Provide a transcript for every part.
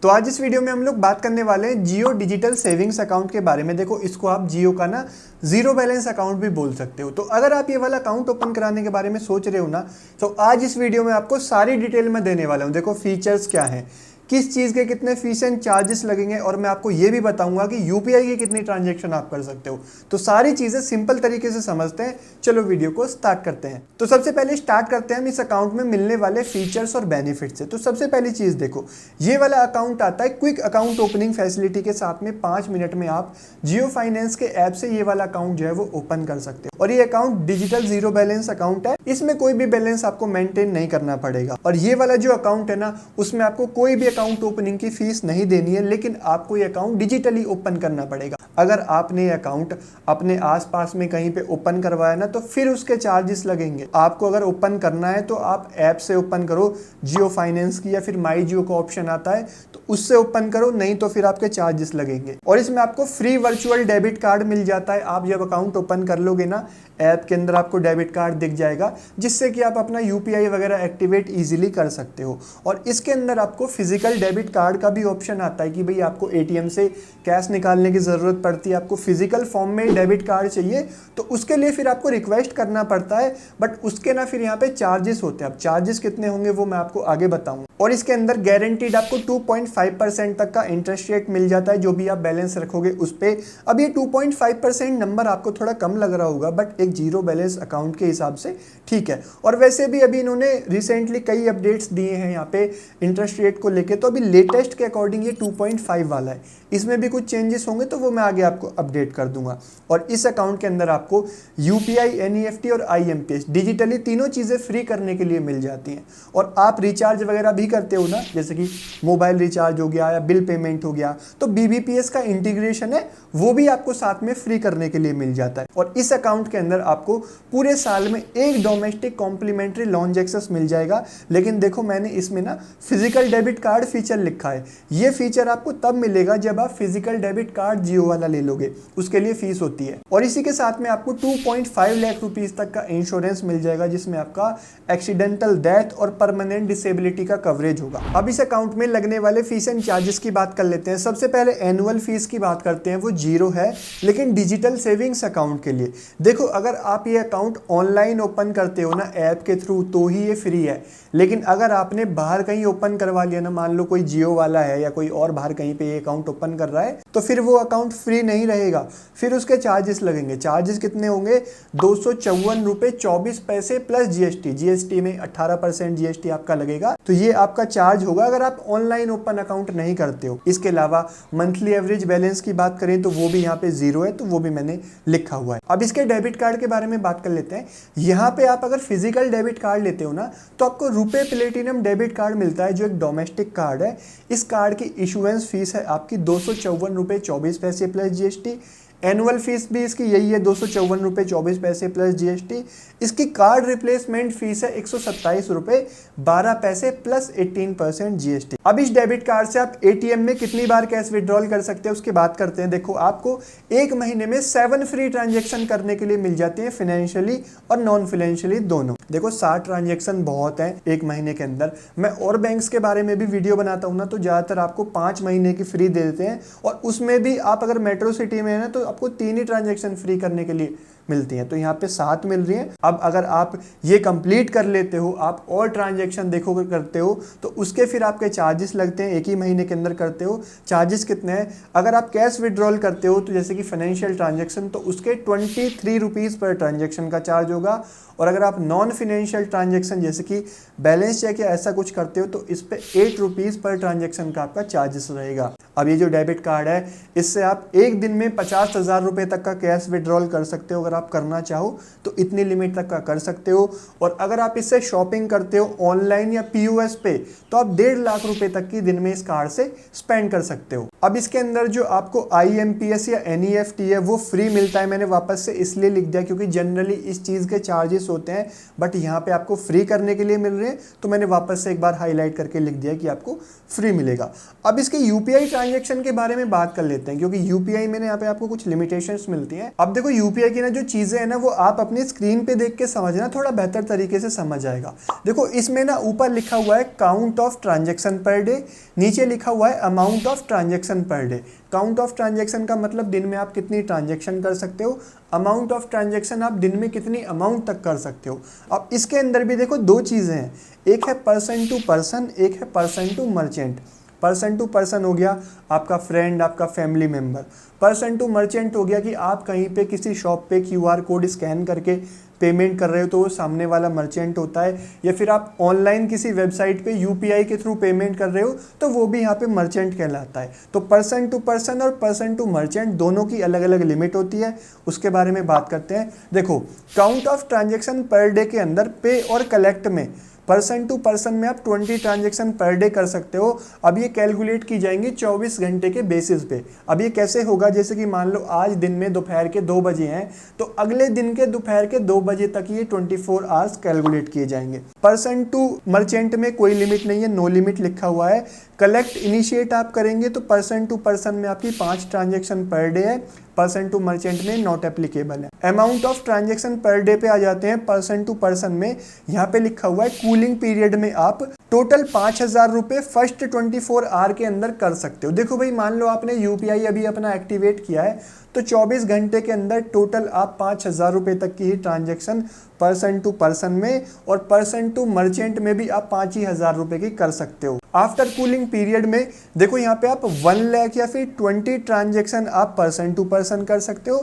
तो आज इस वीडियो में हम लोग बात करने वाले हैं जियो डिजिटल सेविंग्स अकाउंट के बारे में। देखो, इसको आप जियो का ना जीरो बैलेंस अकाउंट भी बोल सकते हो। तो अगर आप ये वाला अकाउंट ओपन कराने के बारे में सोच रहे हो ना, तो आज इस वीडियो में आपको सारी डिटेल में देने वाला हूँ। देखो, फीचर्स क्या हैं, किस चीज़ के कितने फीस एंड चार्जेस लगेंगे, और मैं आपको ये भी बताऊंगा कि यूपीआई की कितनी ट्रांजैक्शन आप कर सकते हो। तो सारी चीज़ें सिंपल तरीके से समझते हैं। चलो वीडियो को स्टार्ट करते हैं। तो सबसे पहले स्टार्ट करते हैं हम इस अकाउंट में मिलने वाले फीचर्स और बेनिफिट से। तो सबसे पहली चीज़ देखो, ये वाला अकाउंट आता है क्विक अकाउंट ओपनिंग फैसिलिटी के साथ में। 5 मिनट में आप जियो फाइनेंस के ऐप से ये वाला अकाउंट जो है वो ओपन कर सकते हो। और ये account digital zero balance account है, इसमें कोई भी बैलेंस आपको मेंटेन नहीं करना पड़ेगा। और ये वाला जो अकाउंट है ना, उसमें आपको कोई भी अकाउंट ओपनिंग की फीस नहीं देनी है, लेकिन आपको ये अकाउंट डिजिटली ओपन करना पड़ेगा। अगर आपने ये अकाउंट अपने आसपास में कहीं पे ओपन करवाया ना, तो फिर उसके चार्जेस लगेंगे। आपको अगर ओपन करना है तो आप ऐप से ओपन करो, जियो फाइनेंस की, या फिर माई जियो का ऑप्शन आता है तो उससे ओपन करो, नहीं तो फिर आपके चार्जेस लगेंगे। और इसमें आपको फ्री वर्चुअल डेबिट कार्ड मिल जाता है। आप जब अकाउंट ओपन कर लोगे ना, ऐप के अंदर आपको डेबिट कार्ड दिख जाएगा, जिससे कि आप अपना यूपीआई वगैरह एक्टिवेट इजीली कर सकते हो। और इसके अंदर आपको फिजिकल डेबिट कार्ड का भी ऑप्शन आता है कि भाई आपको एटीएम से कैश निकालने की ज़रूरत पड़ती है, आपको फिजिकल फॉर्म में डेबिट कार्ड चाहिए, तो उसके लिए फिर आपको रिक्वेस्ट करना पड़ता है। बट उसके ना फिर यहाँ पे चार्जेस होते हैं। अब चार्जेस कितने होंगे वो मैं आपको आगे बताऊँ। और इसके अंदर गारंटीड आपको 2.5% तक का इंटरेस्ट रेट मिल जाता है, जो भी आप बैलेंस रखोगे उस पर। अब ये 2.5% नंबर आपको थोड़ा कम लग रहा होगा, बट एक जीरो बैलेंस अकाउंट के हिसाब से ठीक है। और वैसे भी अभी इन्होंने रिसेंटली कई अपडेट्स दिए हैं यहाँ पे इंटरेस्ट रेट को लेके, तो अभी लेटेस्ट के अकॉर्डिंग ये 2.5 वाला है। इसमें भी कुछ चेंजेस होंगे तो वो मैं आगे आपको अपडेट कर दूंगा। और इस अकाउंट के अंदर आपको यूपीआई, एनईएफटी और आईएमपीएस डिजिटली तीनों चीज़ें फ्री करने के लिए मिल जाती हैं। और आप रिचार्ज वगैरह भी करते हो ना, जैसे कि मोबाइल रिचार्ज हो गया या बिल पेमेंट हो गया, तो बीबीपीएस का इंटीग्रेशन है, वो भी आपको साथ में फ्री करने के लिए मिल जाता है। और इस अकाउंट के अंदर आपको पूरे साल में एक डोमेस्टिक कॉम्प्लीमेंट्री लॉन्च एक्सेस मिल जाएगा। लेकिन देखो, मैंने इसमें ना फिजिकल डेबिट कार्ड फीचर लिखा है। ये फीचर आपको तब मिलेगा जब आप फिजिकल डेबिट कार्ड जियो वाला ले लोगे, उसके लिए फीस होती है। और इसी के साथ में आपको 2.5 लाख रुपीस तक का इंश्योरेंस मिल जाएगा, जिसमें आपका एक्सीडेंटल डेथ और परमानेंट डिसेबिलिटी का कवरेज होगा। अब इस अकाउंट में लगने वाले फीस एंड चार्जेस की बात कर लेते हैं। सबसे पहले एनुअल फीस की बात करते हैं, वो जीरो है, लेकिन डिजिटल सेविंग्स अकाउंट के लिए देखो, अगर आप ये अकाउंट ऑनलाइन ओपन करते हो ना ऐप के थ्रू, तो ही ये फ्री है। लेकिन अगर आपने बाहर कहीं ओपन करवा लिया ना, मान लो कोई जियो वाला है या कोई और बाहर कहीं पे ये अकाउंट ओपन कर रहा है, तो फिर वो अकाउंट फ्री नहीं रहेगा, फिर उसके चार्जेस लगेंगे। चार्जेस कितने होंगे? 254 रुपये 24 पैसे प्लस जीएसटी। जीएसटी में 18% जीएसटी आपका लगेगा। तो ये आपका चार्ज होगा अगर आप ऑनलाइन ओपन अकाउंट नहीं करते हो। इसके अलावा मंथली एवरेज बैलेंस की बात करें तो वो भी यहाँ पे जीरो है, तो वो भी मैंने लिखा हुआ है। अब इसके डेबिट कार्ड के बारे में बात कर लेते हैं। यहाँ पे आप अगर फिजिकल डेबिट कार्ड लेते हो ना, तो आपको रुपए प्लेटिनम डेबिट कार्ड मिलता है, जो एक डोमेस्टिक कार्ड है। इस कार्ड की इशुएंस फीस है आपकी 254 रुपये 24 पैसे प्लस जीएसटी। एनुअल फीस भी इसकी यही है, 254 रुपये 24 पैसे प्लस जीएसटी। इसकी कार्ड रिप्लेसमेंट फीस है 127 रुपये 12 पैसे प्लस 18% जीएसटी। अब इस डेबिट कार्ड से आप एटीएम में कितनी बार कैश विड्रॉल कर सकते हैं उसकी बात करते हैं। देखो, आपको एक महीने में 7 फ्री ट्रांजेक्शन करने के लिए मिल जाती है, फाइनेंशियली और नॉन फाइनेंशियली दोनों। देखो, 60 ट्रांजेक्शन बहुत है एक महीने के अंदर। मैं और बैंक्स के बारे में भी वीडियो बनाता हूँ ना, तो ज़्यादातर आपको 5 महीने की फ्री दे देते हैं। और उसमें भी आप अगर मेट्रो सिटी में है ना, तो आपको 3 ही ट्रांजेक्शन फ्री करने के लिए मिलती हैं। तो यहाँ पे 7 मिल रही हैं। अब अगर आप ये कंप्लीट कर लेते हो, आप और ट्रांजेक्शन देखो करते हो, तो उसके फिर आपके चार्जेस लगते हैं। एक ही महीने के अंदर करते हो, चार्जेस कितने हैं? अगर आप कैश विड्रॉल करते हो, तो जैसे कि फाइनेंशियल ट्रांजेक्शन, तो उसके 23 रुपीज़ पर ट्रांजेक्शन का चार्ज होगा। और अगर आप नॉन फाइनेंशियल ट्रांजेक्शन जैसे कि बैलेंस चेक या ऐसा कुछ करते हो, तो इस पे 8 रुपीज़ पर ट्रांजेक्शन का आपका चार्जेस रहेगा। अब ये जो डेबिट कार्ड है, इससे आप एक दिन में 50,000 रुपये तक का कैश विड्रॉल कर सकते हो। अगर आप करना चाहो तो इतनी लिमिट तक का कर सकते हो। और अगर आप इससे शॉपिंग करते हो ऑनलाइन या पीओएस पे, तो आप 1.5 लाख रुपए तक की दिन में इस कार्ड से स्पेंड कर सकते हो। अब इसके अंदर जो आपको IMPS या NEFT है वो फ्री मिलता है। मैंने वापस से इसलिए लिख दिया क्योंकि जनरली इस चीज़ के चार्जेस होते हैं, बट यहाँ पे आपको फ्री करने के लिए मिल रहे हैं, तो मैंने वापस से एक बार हाईलाइट करके लिख दिया कि आपको फ्री मिलेगा। अब इसके UPI ट्रांजेक्शन के बारे में बात कर लेते हैं, क्योंकि UPI में यहाँ पे आपको कुछ लिमिटेशंस मिलती हैं। अब देखो UPI की ना जो चीज़ें हैं ना वो आप अपनी स्क्रीन पे देख के समझना, थोड़ा बेहतर तरीके से समझ आएगा। देखो इसमें ना ऊपर लिखा हुआ है count of transaction per day, नीचे लिखा हुआ है amount of transaction per day. Count of transaction का मतलब दिन में आप कितनी ट्रांजेक्शन कर सकते हो, अमाउंट ऑफ ट्रांजेक्शन आप दिन में कितनी अमाउंट तक कर सकते हो। अब इसके अंदर भी देखो दो चीज़ें हैं, एक है पर्सन टू पर्सन, एक है person to merchant. Person to person हो गया आपका फ्रेंड, आपका family member. Person to merchant हो गया कि आप कहीं पे किसी शॉप पे QR कोड स्कैन करके पेमेंट कर रहे हो तो वो सामने वाला मर्चेंट होता है, या फिर आप ऑनलाइन किसी वेबसाइट पे UPI के थ्रू पेमेंट कर रहे हो तो वो भी यहाँ पे मर्चेंट कहलाता है। तो पर्सन टू पर्सन और पर्सन टू मर्चेंट दोनों की अलग अलग लिमिट होती है, उसके बारे में बात करते हैं। देखो count of transaction per day के अंदर पे और कलेक्ट में पर्सन टू पर्सन में आप 20 ट्रांजेक्शन पर डे कर सकते हो। अब ये कैलकुलेट की जाएंगी 24 घंटे के बेसिस पे। अब ये कैसे होगा, जैसे कि मान लो आज दिन में दोपहर के 2 बजे हैं तो अगले दिन के दोपहर के 2 बजे तक ये 24 आवर्स कैलकुलेट किए जाएंगे। पर्सन टू मर्चेंट में कोई लिमिट नहीं है, नो लिमिट लिखा हुआ है। कलेक्ट इनिशिएट आप करेंगे तो पर्सन टू पर्सन में आपकी 5 ट्रांजेक्शन पर डे है, पर्सन टू मर्चेंट में नॉट एप्लीकेबल है। Amount of transaction per day पे आ जाते हैं पर्सन टू पर्सन में, यहाँ पे लिखा हुआ है कूलिंग पीरियड में आप टोटल 5,000 रुपये फर्स्ट 24 आवर के अंदर कर सकते हो। देखो भाई मान लो आपने UPI अभी अपना एक्टिवेट किया है तो 24 घंटे के अंदर टोटल आप 5,000 रुपये तक की ही ट्रांजेक्शन पर्सन टू पर्सन में और पर्सन टू मर्चेंट में भी आप 5,000 रुपये की कर सकते हो। आफ्टर कूलिंग पीरियड में देखो यहाँ पे आप 1 लाख या फिर 20 ट्रांजेक्शन आप पर्सन टू पर्सन कर सकते हो,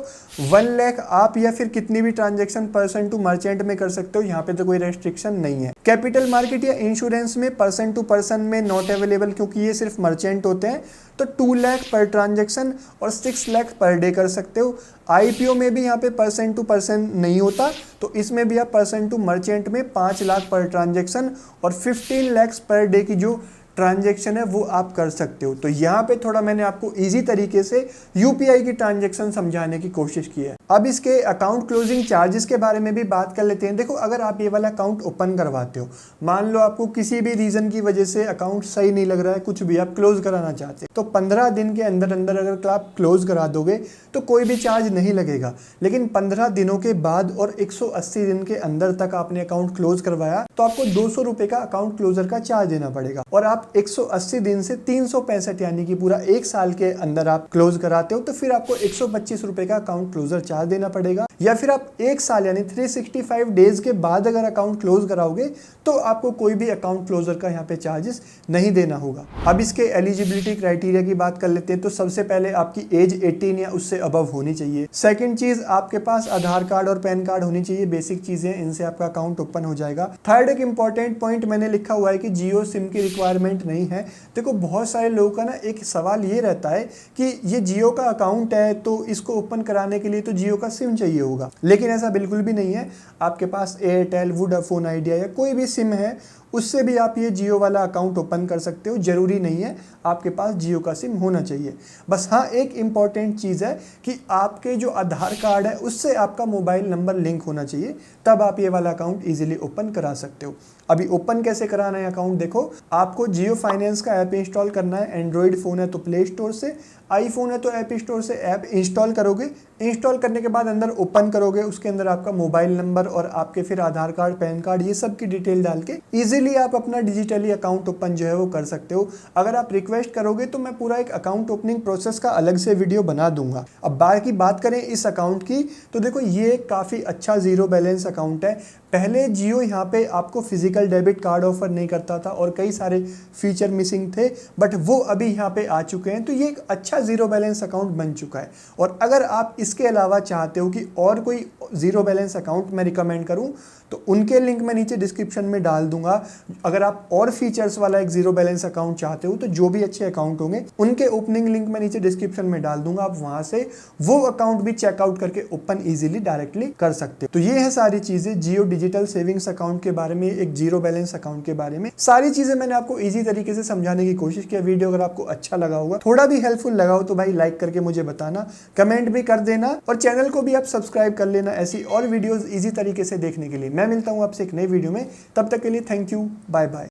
1 लाख आप या फिर कितनी भी ट्रांजेक्शन पर्सन टू मर्चेंट में कर सकते हो, यहाँ पे तो कोई रेस्ट्रिक्शन नहीं है। कैपिटल मार्केट या इंश्योरेंस में पर्सन टू पर्सन में नॉट अवेलेबल, क्योंकि ये सिर्फ मर्चेंट होते हैं, तो 2 लाख पर ट्रांजेक्शन और 6 लाख पर डे कर सकते हो। IPO में भी यहाँ पे पर्सन टू पर्सन नहीं होता, तो इसमें भी आप पर्सन टू मर्चेंट में 5 लाख पर ट्रांजेक्शन और 15 लाख पर डे की जो ट्रांजेक्शन है वो आप कर सकते हो। तो यहाँ पे थोड़ा मैंने आपको इजी तरीके से UPI की ट्रांजेक्शन समझाने की कोशिश की है। अब इसके अकाउंट क्लोजिंग चार्जेस के बारे में भी बात कर लेते हैं। देखो अगर आप ये वाला अकाउंट ओपन करवाते हो, मान लो आपको किसी भी रीजन की वजह से अकाउंट सही नहीं लग रहा है, कुछ भी आप क्लोज कराना चाहते हो, तो 15 दिन के अंदर अंदर अगर आप क्लोज करा दोगे तो कोई भी चार्ज नहीं लगेगा। लेकिन 15 दिनों के बाद और 180 दिन के अंदर तक आपने अकाउंट क्लोज करवाया तो आपको 200 रुपये का अकाउंट क्लोजर का चार्ज देना पड़ेगा। और आप 180 दिन से 365 यानी कि पूरा 1 साल के अंदर आप क्लोज कराते हो तो फिर आपको 125 रुपए का अकाउंट क्लोजर चार्ज देना पड़ेगा। या फिर आप 1 साल यानी 365 डेज के बाद अगर अकाउंट क्लोज कराओगे तो आपको कोई भी अकाउंट क्लोजर का यहाँ पे चार्जेस नहीं देना होगा। अब इसके एलिजिबिलिटी क्राइटेरिया की बात कर लेते हैं। तो सबसे पहले आपकी एज 18 या उससे अबव होनी चाहिए। सेकंड चीज, आपके पास आधार कार्ड और पैन कार्ड होनी चाहिए, बेसिक चीजें, इनसे आपका अकाउंट ओपन हो जाएगा। थर्ड एक इंपॉर्टेंट पॉइंट मैंने लिखा हुआ है कि जियो सिम की रिक्वायरमेंट नहीं है। देखो बहुत सारे लोगों का ना एक सवाल ये रहता है कि ये जियो का अकाउंट है तो इसको ओपन कराने के लिए तो जियो का सिम चाहिए होगा, लेकिन ऐसा बिल्कुल भी नहीं है। आपके पास एयरटेल, वोडाफोन आइडिया या कोई भी सिम है उससे भी आप ये जियो वाला अकाउंट ओपन कर सकते हो। जरूरी नहीं है आपके पास जियो का सिम होना चाहिए। बस हाँ एक इम्पॉर्टेंट चीज़ है कि आपके जो आधार कार्ड है उससे आपका मोबाइल नंबर लिंक होना चाहिए, तब आप ये वाला अकाउंट इजीली ओपन करा सकते हो। अभी ओपन कैसे कराना है अकाउंट, देखो आपको जियो फाइनेंस का ऐप इंस्टॉल करना है। एंड्रॉइड फ़ोन है तो प्ले स्टोर से, आईफोन है तो ऐप स्टोर से ऐप इंस्टॉल करोगे। इंस्टॉल करने के बाद अंदर ओपन करोगे, उसके अंदर आपका मोबाइल नंबर और आपके फिर आधार कार्ड, पैन कार्ड, ये सब की डिटेल डाल के इजीली आप अपना डिजिटली अकाउंट ओपन जो है वो कर सकते हो। अगर आप रिक्वेस्ट करोगे तो मैं पूरा एक अकाउंट ओपनिंग प्रोसेस का अलग से वीडियो बना दूंगा। अब बाकी बात करें इस अकाउंट की, तो देखो ये काफ़ी अच्छा जीरो बैलेंस अकाउंट है। पहले जियो यहाँ पे आपको फिजिकल डेबिट कार्ड ऑफर नहीं करता था और कई सारे फीचर मिसिंग थे, बट वो अभी यहाँ पे आ चुके हैं। तो ये एक अच्छा जीरो बैलेंस अकाउंट बन चुका है। और अगर आप इसके अलावा चाहते हो कि और कोई जीरो बैलेंस अकाउंट मैं रिकमेंड करूं तो उनके लिंक मैं नीचे डिस्क्रिप्शन में डाल दूंगा। अगर आप और फीचर्स वाला एक जीरो बैलेंस अकाउंट चाहते हो तो जो भी अच्छे अकाउंट होंगे उनके ओपनिंग लिंक मैं नीचे डिस्क्रिप्शन में डाल दूंगा। आप वहां से वो अकाउंट भी चेकआउट करके ओपन इजीली डायरेक्टली कर सकते हो। तो ये है सारी चीजें जियो डिजिटल सेविंग्स अकाउंट के बारे में, एक जीरो बैलेंस अकाउंट के बारे में, सारी चीजें मैंने आपको इजी तरीके से समझाने की कोशिश किया। वीडियो अगर आपको अच्छा लगा होगा, थोड़ा भी हेल्पफुल लगा हो तो भाई लाइक करके मुझे बताना, कमेंट भी कर देना और चैनल को भी आप सब्सक्राइब कर लेना ऐसी और वीडियोस इजी तरीके से देखने के लिए। मैं मिलता हूं आपसे एक नई वीडियो में, तब तक के लिए थैंक यू, बाय बाय।